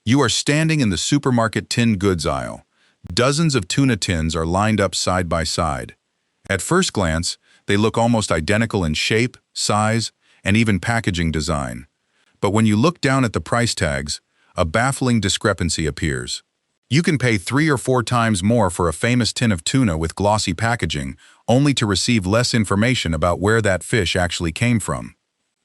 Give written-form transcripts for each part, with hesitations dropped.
You are standing in the supermarket tinned goods aisle. Dozens of tuna tins are lined up side by side. At first glance, they look almost identical in shape, size, and even packaging design. But when you look down at the price tags, a baffling discrepancy appears. You can pay 3 or 4 times more for a famous tin of tuna with glossy packaging, only to receive less information about where that fish actually came from.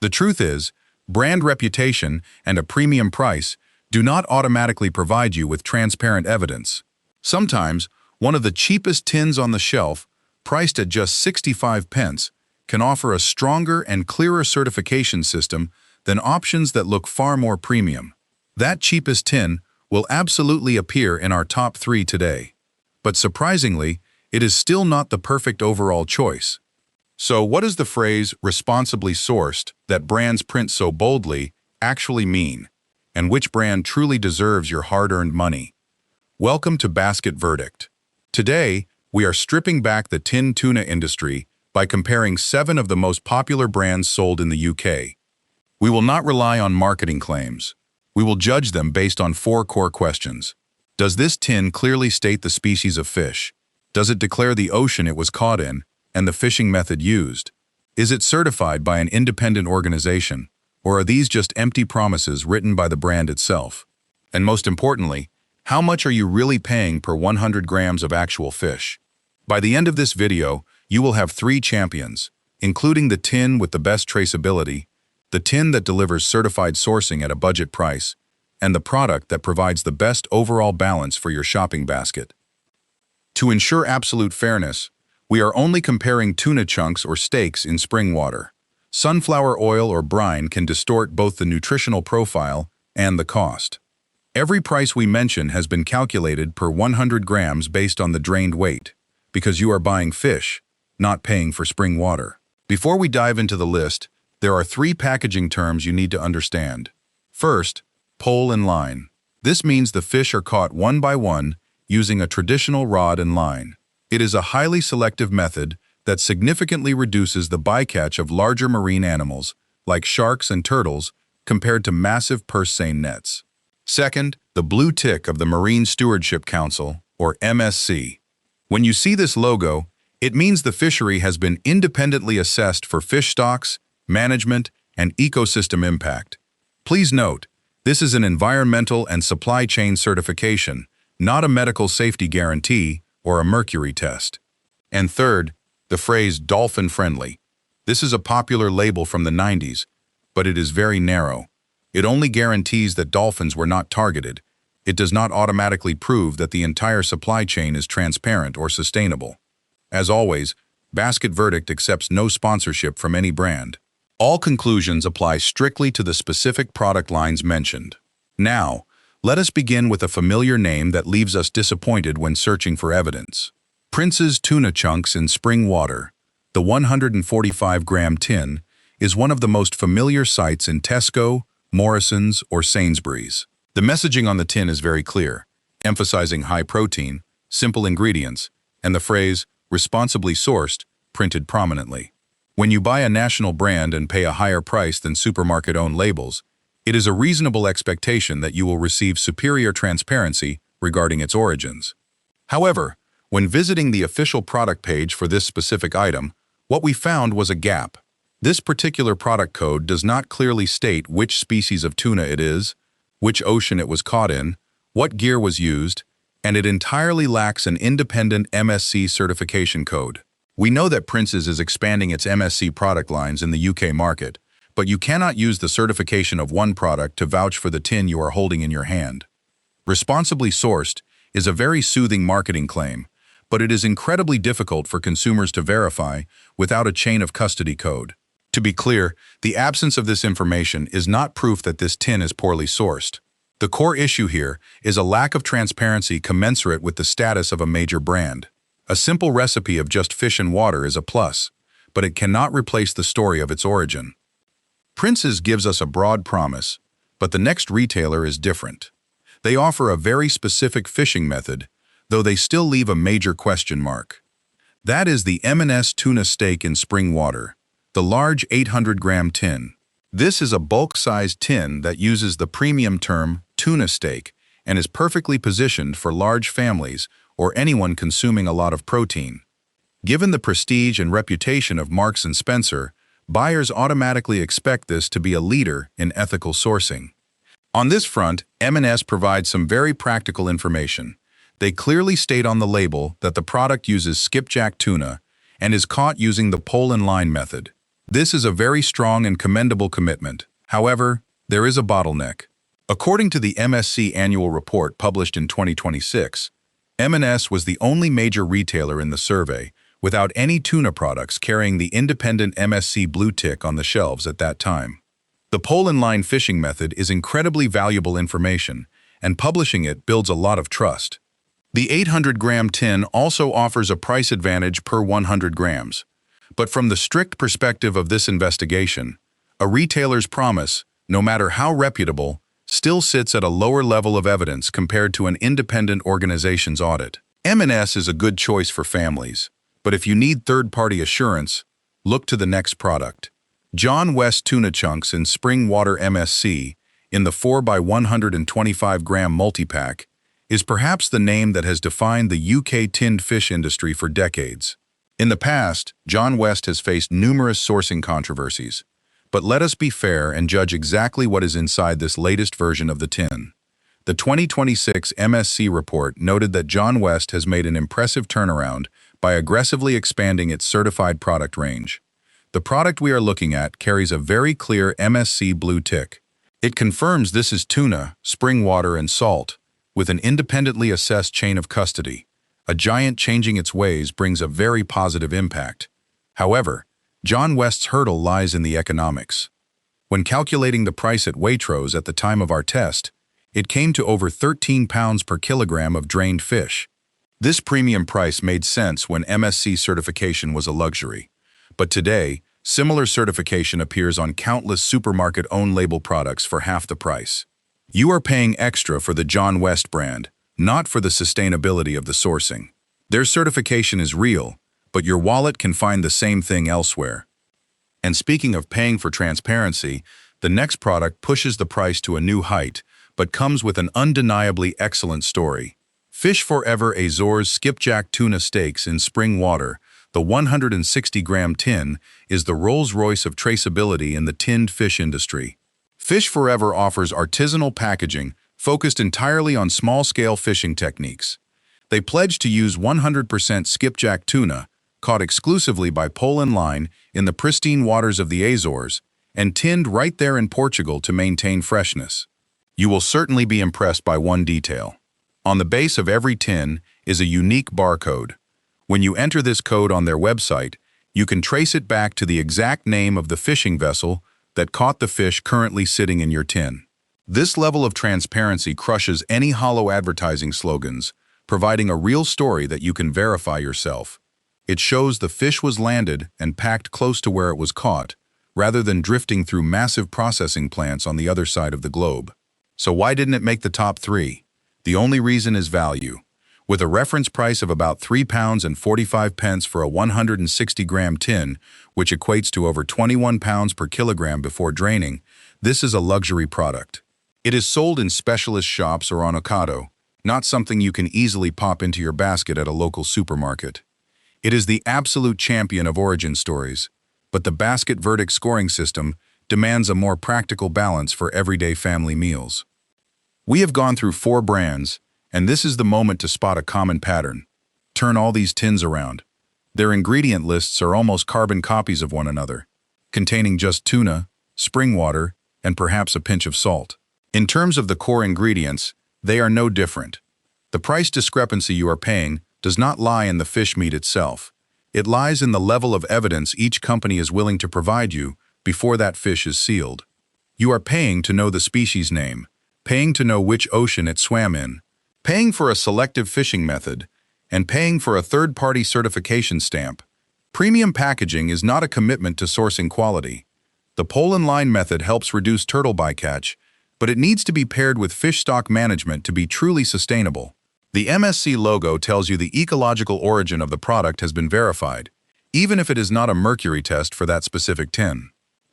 The truth is, brand reputation and a premium price do not automatically provide you with transparent evidence. Sometimes, one of the cheapest tins on the shelf, priced at just 65 pence, can offer a stronger and clearer certification system than options that look far more premium. That cheapest tin will absolutely appear in our top 3 today. But surprisingly, it is still not the perfect overall choice. So what does the phrase responsibly sourced that brands print so boldly actually mean? And which brand truly deserves your hard-earned money? Welcome to Basket Verdict. Today, we are stripping back the tinned tuna industry by comparing 7 of the most popular brands sold in the UK. We will not rely on marketing claims. We will judge them based on 4 core questions. Does this tin clearly state the species of fish? Does it declare the ocean it was caught in and the fishing method used? Is it certified by an independent organization? Or are these just empty promises written by the brand itself? And most importantly, how much are you really paying per 100 grams of actual fish? By the end of this video, you will have 3 champions, including the tin with the best traceability, the tin that delivers certified sourcing at a budget price, and the product that provides the best overall balance for your shopping basket. To ensure absolute fairness, we are only comparing tuna chunks or steaks in spring water. Sunflower oil or brine can distort both the nutritional profile and the cost. Every price we mention has been calculated per 100 grams based on the drained weight, because you are buying fish, not paying for spring water. Before we dive into the list, there are 3 packaging terms you need to understand. First, pole and line. This means the fish are caught one by one using a traditional rod and line. It is a highly selective method that significantly reduces the bycatch of larger marine animals, like sharks and turtles, compared to massive purse seine nets. Second, the blue tick of the Marine Stewardship Council, or MSC. When you see this logo, it means the fishery has been independently assessed for fish stocks, management, and ecosystem impact. Please note, this is an environmental and supply chain certification, not a medical safety guarantee or a mercury test. And third, the phrase dolphin friendly. This is a popular label from the 90s, but it is very narrow. It only guarantees that dolphins were not targeted. It does not automatically prove that the entire supply chain is transparent or sustainable. As always, Basket Verdict accepts no sponsorship from any brand. All conclusions apply strictly to the specific product lines mentioned. Now, let us begin with a familiar name that leaves us disappointed when searching for evidence. Prince's Tuna Chunks in Spring Water, the 145-gram tin, is one of the most familiar sights in Tesco, Morrison's, or Sainsbury's. The messaging on the tin is very clear, emphasizing high protein, simple ingredients, and the phrase, responsibly sourced, printed prominently. When you buy a national brand and pay a higher price than supermarket-owned labels, it is a reasonable expectation that you will receive superior transparency regarding its origins. However, when visiting the official product page for this specific item, what we found was a gap. This particular product code does not clearly state which species of tuna it is, which ocean it was caught in, what gear was used, and it entirely lacks an independent MSC certification code. We know that Prince's is expanding its MSC product lines in the UK market, but you cannot use the certification of one product to vouch for the tin you are holding in your hand. Responsibly sourced is a very soothing marketing claim, but it is incredibly difficult for consumers to verify without a chain of custody code. To be clear, the absence of this information is not proof that this tin is poorly sourced. The core issue here is a lack of transparency commensurate with the status of a major brand. A simple recipe of just fish and water is a plus, but it cannot replace the story of its origin. Prince's gives us a broad promise, but the next retailer is different. They offer a very specific fishing method, though they still leave a major question mark. That is the M&S tuna steak in spring water, the large 800-gram tin. This is a bulk-sized tin that uses the premium term tuna steak and is perfectly positioned for large families or anyone consuming a lot of protein. Given the prestige and reputation of Marks & Spencer, buyers automatically expect this to be a leader in ethical sourcing. On this front, M&S provides some very practical information. They clearly state on the label that the product uses skipjack tuna and is caught using the pole-in-line method. This is a very strong and commendable commitment. However, there is a bottleneck. According to the MSC annual report published in 2026, M&S was the only major retailer in the survey without any tuna products carrying the independent MSC blue tick on the shelves at that time. The pole-in-line fishing method is incredibly valuable information, and publishing it builds a lot of trust. The 800-gram tin also offers a price advantage per 100 grams. But from the strict perspective of this investigation, a retailer's promise, no matter how reputable, still sits at a lower level of evidence compared to an independent organization's audit. M&S is a good choice for families, but if you need third-party assurance, look to the next product. John West Tuna Chunks in Spring Water MSC in the 4x125-gram multi-pack is perhaps the name that has defined the UK tinned fish industry for decades. In the past, John West has faced numerous sourcing controversies, but let us be fair and judge exactly what is inside this latest version of the tin. The 2026 MSC report noted that John West has made an impressive turnaround by aggressively expanding its certified product range. The product we are looking at carries a very clear MSC blue tick. It confirms this is tuna, spring water, and salt, with an independently assessed chain of custody. A giant changing its ways brings a very positive impact. However, John West's hurdle lies in the economics. When calculating the price at Waitrose at the time of our test, it came to over £13 per kilogram of drained fish. This premium price made sense when MSC certification was a luxury. But today, similar certification appears on countless supermarket own-label products for half the price. You are paying extra for the John West brand, not for the sustainability of the sourcing. Their certification is real, but your wallet can find the same thing elsewhere. And speaking of paying for transparency, the next product pushes the price to a new height, but comes with an undeniably excellent story. Fish Forever Azores Skipjack Tuna Steaks in Spring Water, the 160-gram tin, is the Rolls-Royce of traceability in the tinned fish industry. Fish Forever offers artisanal packaging focused entirely on small-scale fishing techniques. They pledge to use 100% skipjack tuna, caught exclusively by pole-in-line in the pristine waters of the Azores, and tinned right there in Portugal to maintain freshness. You will certainly be impressed by one detail. On the base of every tin is a unique barcode. When you enter this code on their website, you can trace it back to the exact name of the fishing vessel that caught the fish currently sitting in your tin. This level of transparency crushes any hollow advertising slogans, providing a real story that you can verify yourself. It shows the fish was landed and packed close to where it was caught, rather than drifting through massive processing plants on the other side of the globe. So why didn't it make the top 3? The only reason is value. With a reference price of about £3.45 for a 160-gram tin, which equates to over £21 per kilogram before draining, this is a luxury product. It is sold in specialist shops or on Ocado, not something you can easily pop into your basket at a local supermarket. It is the absolute champion of origin stories, but the basket verdict scoring system demands a more practical balance for everyday family meals. We have gone through 4 brands, and this is the moment to spot a common pattern. Turn all these tins around. Their ingredient lists are almost carbon copies of one another, containing just tuna, spring water, and perhaps a pinch of salt. In terms of the core ingredients, they are no different. The price discrepancy you are paying does not lie in the fish meat itself. It lies in the level of evidence each company is willing to provide you before that fish is sealed. You are paying to know the species name, paying to know which ocean it swam in, paying for a selective fishing method, and paying for a third-party certification stamp. Premium packaging is not a commitment to sourcing quality. The pole-in-line method helps reduce turtle bycatch, but it needs to be paired with fish stock management to be truly sustainable. The MSC logo tells you the ecological origin of the product has been verified, even if it is not a mercury test for that specific tin.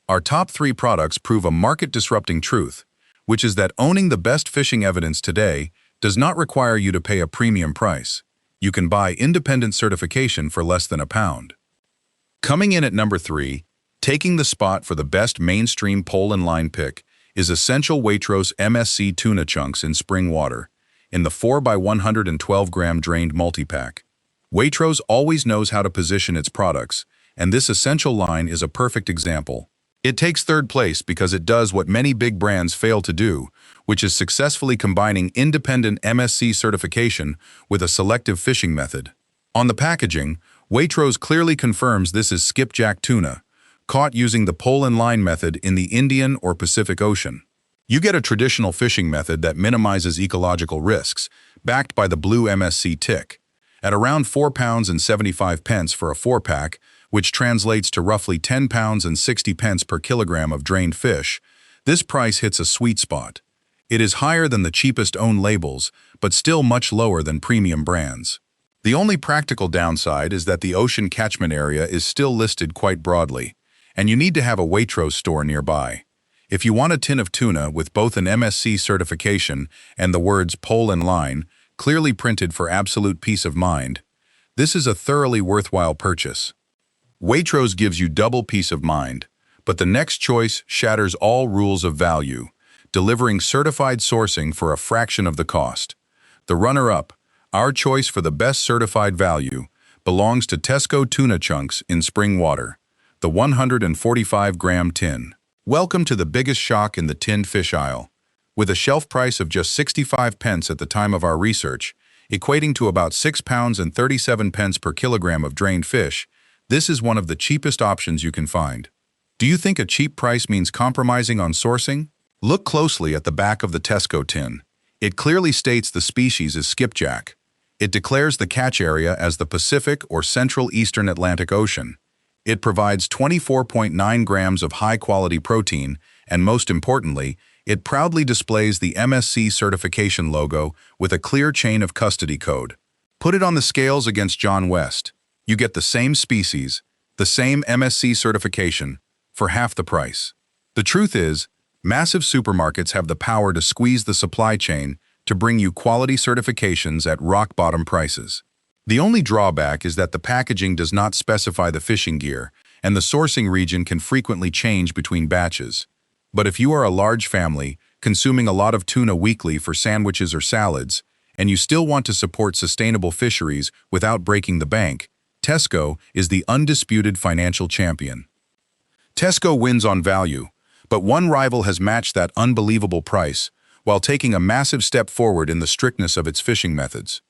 Our top 3 products prove a market-disrupting truth. which is that owning the best fishing evidence today does not require you to pay a premium price. You can buy independent certification for less than £1. Coming in at number 3, taking the spot for the best mainstream pole and line pick is essential Waitrose MSC tuna chunks in spring water, in the 4x112 gram drained multi-pack. Waitrose always knows how to position its products, and this essential line is a perfect example. It takes third place because it does what many big brands fail to do, which is successfully combining independent MSC certification with a selective fishing method. On the packaging, Waitrose clearly confirms this is skipjack tuna, caught using the pole and line method in the Indian or Pacific Ocean. You get a traditional fishing method that minimizes ecological risks, backed by the blue MSC tick. At around £4.75 for a 4-pack, which translates to roughly £10.60 per kilogram of drained fish, this price hits a sweet spot. It is higher than the cheapest own labels, but still much lower than premium brands. The only practical downside is that the ocean catchment area is still listed quite broadly, and you need to have a Waitrose store nearby. If you want a tin of tuna with both an MSC certification and the words pole and line clearly printed for absolute peace of mind, this is a thoroughly worthwhile purchase. Waitrose gives you double peace of mind, but the next choice shatters all rules of value, delivering certified sourcing for a fraction of the cost. The runner-up, our choice for the best certified value, belongs to Tesco tuna chunks in spring water, the 145-gram tin. Welcome to the biggest shock in the tinned fish aisle. With a shelf price of just 65p at the time of our research, equating to about £6.37 per kilogram of drained fish, this is one of the cheapest options you can find. Do you think a cheap price means compromising on sourcing? Look closely at the back of the Tesco tin. It clearly states the species is skipjack. It declares the catch area as the Pacific or Central Eastern Atlantic Ocean. It provides 24.9 grams of high-quality protein, and most importantly, it proudly displays the MSC certification logo with a clear chain of custody code. Put it on the scales against John West. You get the same species, the same MSC certification, for half the price. The truth is, massive supermarkets have the power to squeeze the supply chain to bring you quality certifications at rock-bottom prices. The only drawback is that the packaging does not specify the fishing gear, and the sourcing region can frequently change between batches. But if you are a large family, consuming a lot of tuna weekly for sandwiches or salads, and you still want to support sustainable fisheries without breaking the bank, Tesco is the undisputed financial champion. Tesco wins on value, but one rival has matched that unbelievable price while taking a massive step forward in the strictness of its fishing methods.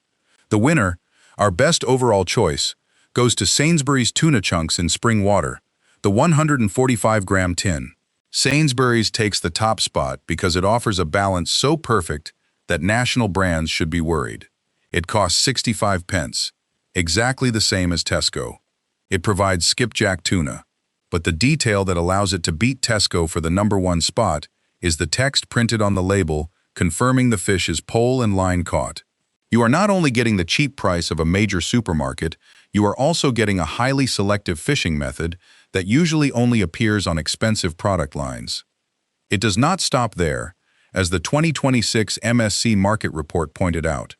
The winner, our best overall choice, goes to Sainsbury's tuna chunks in spring water, the 145-gram tin. Sainsbury's takes the top spot because it offers a balance so perfect that national brands should be worried. It costs 65p, exactly the same as Tesco. It provides skipjack tuna, but the detail that allows it to beat Tesco for the #1 spot is the text printed on the label confirming the fish is pole and line caught. You are not only getting the cheap price of a major supermarket, you are also getting a highly selective fishing method that usually only appears on expensive product lines. It does not stop there, as the 2026 MSC Market Report pointed out.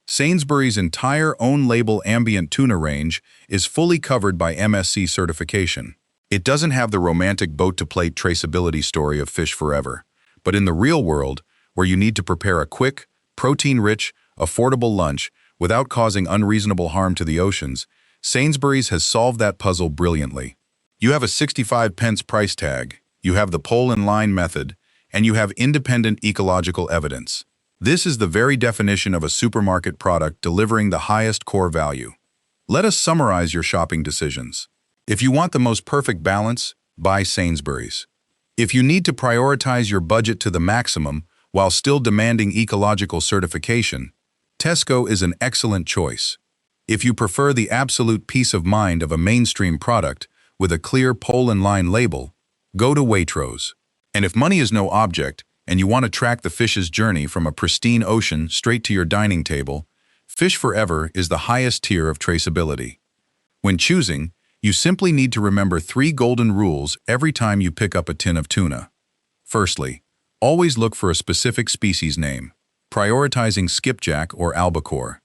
Sainsbury's entire own-label ambient tuna range is fully covered by MSC certification. It doesn't have the romantic boat-to-plate traceability story of Fish Forever, but in the real world, where you need to prepare a quick, protein-rich, affordable lunch without causing unreasonable harm to the oceans, Sainsbury's has solved that puzzle brilliantly. You have a 65p price tag, you have the pole and line method, and you have independent ecological evidence. This is the very definition of a supermarket product delivering the highest core value. Let us summarize your shopping decisions. If you want the most perfect balance, buy Sainsbury's. If you need to prioritize your budget to the maximum while still demanding ecological certification, Tesco is an excellent choice. If you prefer the absolute peace of mind of a mainstream product with a clear pole and line label, go to Waitrose. And if money is no object and you want to track the fish's journey from a pristine ocean straight to your dining table, Fish Forever is the highest tier of traceability. When choosing, you simply need to remember 3 golden rules every time you pick up a tin of tuna. Firstly, Always look for a specific species name, prioritizing skipjack or albacore.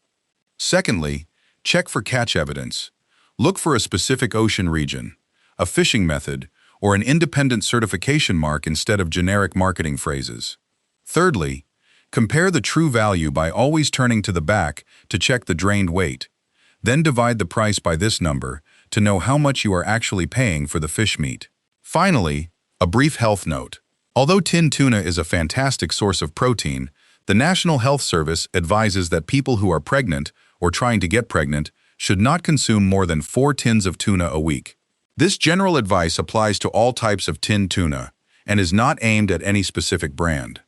Secondly, check for catch evidence. Look for a specific ocean region, a fishing method, or an independent certification mark instead of generic marketing phrases. Thirdly, compare the true value by always turning to the back to check the drained weight. Then divide the price by this number to know how much you are actually paying for the fish meat. Finally, a brief health note. Although tin tuna is a fantastic source of protein, the National Health Service advises that people who are pregnant or trying to get pregnant should not consume more than 4 tins of tuna a week. This general advice applies to all types of tin tuna and is not aimed at any specific brand.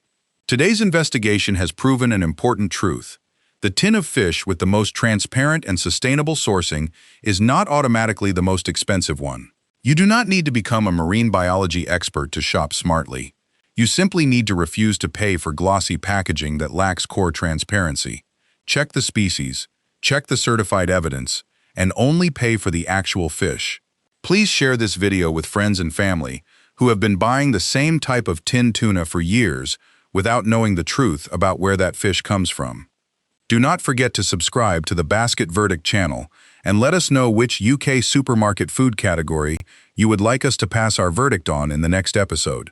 Today's investigation has proven an important truth. The tin of fish with the most transparent and sustainable sourcing is not automatically the most expensive one. You do not need to become a marine biology expert to shop smartly. You simply need to refuse to pay for glossy packaging that lacks core transparency. Check the species, check the certified evidence, and only pay for the actual fish. Please share this video with friends and family who have been buying the same type of tin tuna for years without knowing the truth about where that fish comes from. Do not forget to subscribe to the Basket Verdict channel and let us know which UK supermarket food category you would like us to pass our verdict on in the next episode.